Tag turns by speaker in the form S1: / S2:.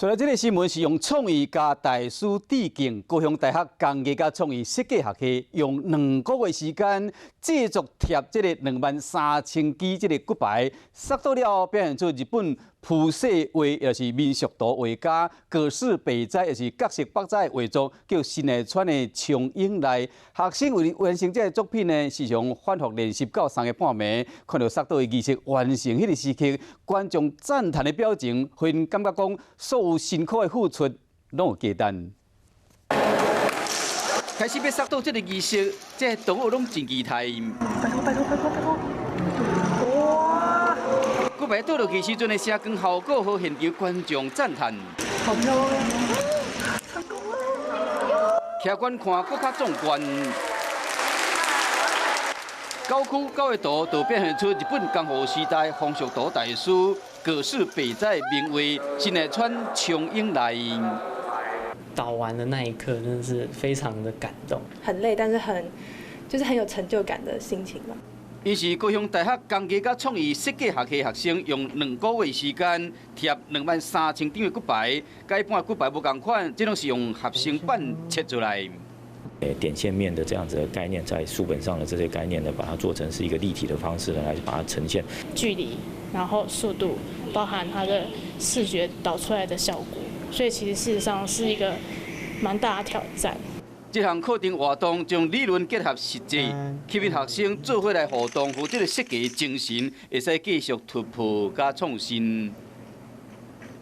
S1: 除了这个新闻是用创意加大师致敬高雄大学工艺加创意设计学系，用2个月时间制作贴这个23000支这个骨牌，杀到了后表现出日本铺设画，也是民俗图画家各式百载，也是各式百载画作，叫新内川的琼英来。学生为了完成这个作品呢，时常反复练习到3个半暝，看到杀到的仪式完成迄个时刻，观众赞叹的表情，互因感觉讲所有辛苦的付出拢有价值。开始要杀到这个仪式，这动物拢真期待。拜托！哇！骨牌倒落去时阵的声光效果好，现场观众赞叹。好漂亮！成功了！客观看更较壮观。9区9个图就表现出日本江户时代风俗图大师各式百载名画新内川琼英来。
S2: 导完的那一刻真的是非常的感动，
S3: 很累，但是很有成就感的心情吧。
S1: 伊是高雄大学工艺甲创意设计学系学生，用2个月时间贴23000张的骨牌，甲一般骨牌无同款，这种是用合成板切出来。
S4: 点线面的这样子的概念，在书本上的这些概念呢，把它做成是一个立体的方式呢，来把它呈现
S5: 距离，然后速度，包含它的视觉导出来的效果，所以其实事实上是一个蛮大的挑战。
S1: 这项课程活动将理论结合实际，吸引学生做伙来互动，和这个设计精神，会使继续突破加创新。